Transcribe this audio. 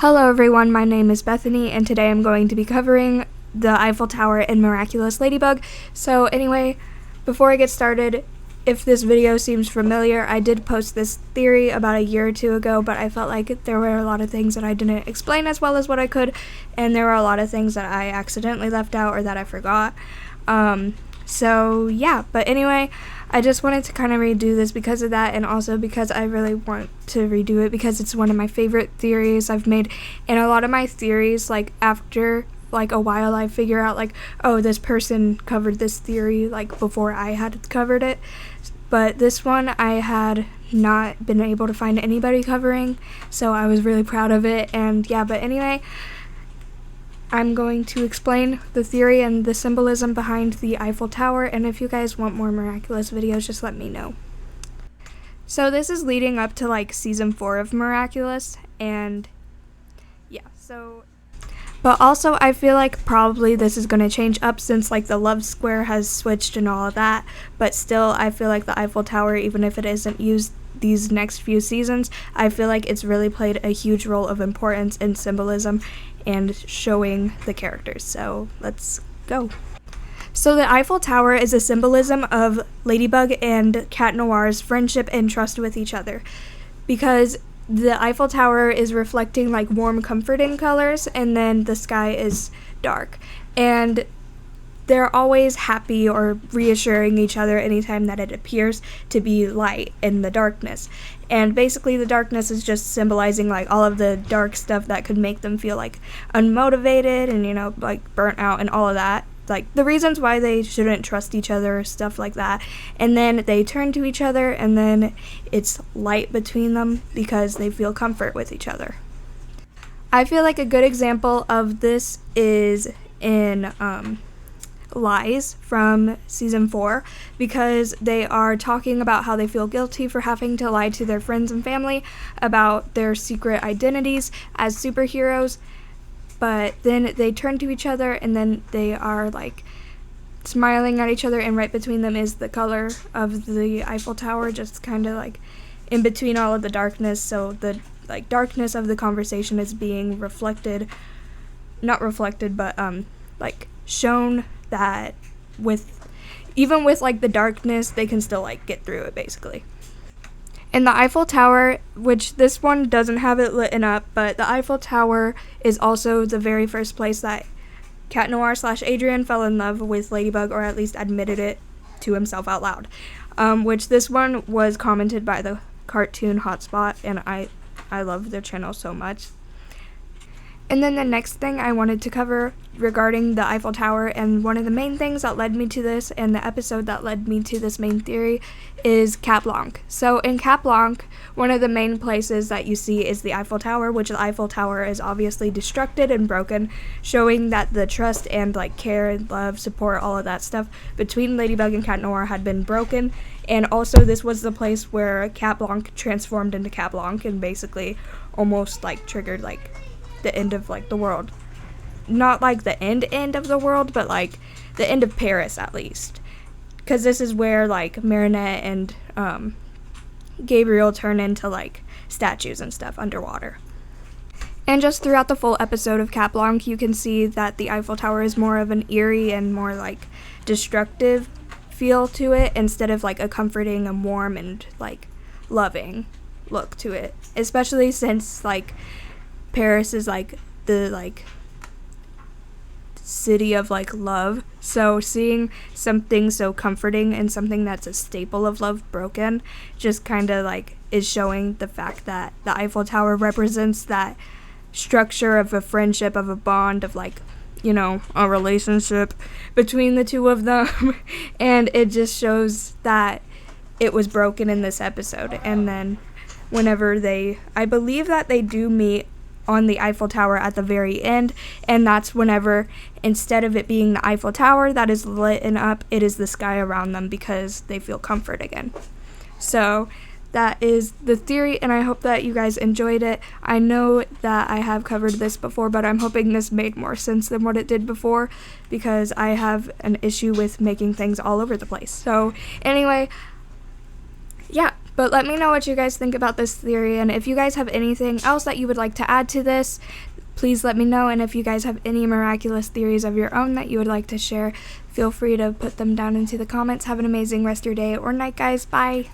Hello everyone, my name is Bethany, and today I'm going to be covering the Eiffel Tower in Miraculous Ladybug. So anyway, before I get started, if this video seems familiar, I did post this theory about a year or two ago, but I felt like there were a lot of things that I didn't explain as well as what I could, and there were a lot of things that I accidentally left out or that I forgot. So yeah, but anyway, I just wanted to kind of redo this because of that, and also because I really want to redo it because it's one of my favorite theories I've made. And a lot of my theories, like after like a while, I figure out like, oh, this person covered this theory like before I had covered it. But this one I had not been able to find anybody covering, so I was really proud of it. And yeah, but anyway, I'm going to explain the theory and the symbolism behind the Eiffel Tower, and if you guys want more Miraculous videos, just let me know. So this is leading up to like season 4 of Miraculous, and yeah, so but also I feel like probably this is going to change up since like the love square has switched and all of that, but still I feel like the Eiffel Tower, even if it isn't used these next few seasons, I feel like it's really played a huge role of importance in symbolism and showing the characters. So let's go. So the Eiffel Tower is a symbolism of Ladybug and Cat Noir's friendship and trust with each other, because the Eiffel Tower is reflecting like warm, comforting colors, and then the sky is dark, and they're always happy or reassuring each other anytime that it appears to be light in the darkness. And basically the darkness is just symbolizing like all of the dark stuff that could make them feel like unmotivated and, you know, like burnt out and all of that. Like the reasons why they shouldn't trust each other, stuff like that. And then they turn to each other, and then it's light between them because they feel comfort with each other. I feel like a good example of this is in Lies from season 4, because they are talking about how they feel guilty for having to lie to their friends and family about their secret identities as superheroes, but then they turn to each other and then they are like smiling at each other, and right between them is the color of the Eiffel Tower, just kind of like in between all of the darkness. So the like darkness of the conversation is being reflected, not reflected, but like shown that even with like the darkness, they can still like get through it basically. And the Eiffel Tower, which this one doesn't have it lit up, but the Eiffel Tower is also the very first place that Cat Noir / Adrian fell in love with Ladybug, or at least admitted it to himself out loud, which this one was commented by the Cartoon Hotspot, and I love their channel so much. And then the next thing I wanted to cover regarding the Eiffel Tower, and one of the main things that led me to this, and the episode that led me to this main theory, is Cat Blanc. So in Cat Blanc, one of the main places that you see is the Eiffel Tower, which the Eiffel Tower is obviously destructed and broken, showing that the trust and like care and love, support, all of that stuff between Ladybug and Cat Noir had been broken. And also this was the place where Cat Blanc transformed into Cat Blanc and basically almost like triggered like the end of like the world. Not like the end of the world, but like the end of Paris at least, because this is where like Marinette and Gabriel turn into like statues and stuff underwater. And just throughout the full episode of Cat Blanc, you can see that the Eiffel Tower is more of an eerie and more like destructive feel to it, instead of like a comforting and warm and like loving look to it, especially since like Paris is like the like city of like love, so seeing something so comforting and something that's a staple of love broken just kind of like is showing the fact that the Eiffel Tower represents that structure of a friendship, of a bond, of like, you know, a relationship between the two of them. And it just shows that it was broken in this episode. And then whenever I believe that they do meet on the Eiffel Tower at the very end, and that's whenever, instead of it being the Eiffel Tower that is lit up, it is the sky around them, because they feel comfort again. So that is the theory, and I hope that you guys enjoyed it. I know that I have covered this before, but I'm hoping this made more sense than what it did before, because I have an issue with making things all over the place. So anyway, yeah. But let me know what you guys think about this theory, and if you guys have anything else that you would like to add to this, please let me know. And if you guys have any miraculous theories of your own that you would like to share, feel free to put them down into the comments. Have an amazing rest of your day or night, guys. Bye.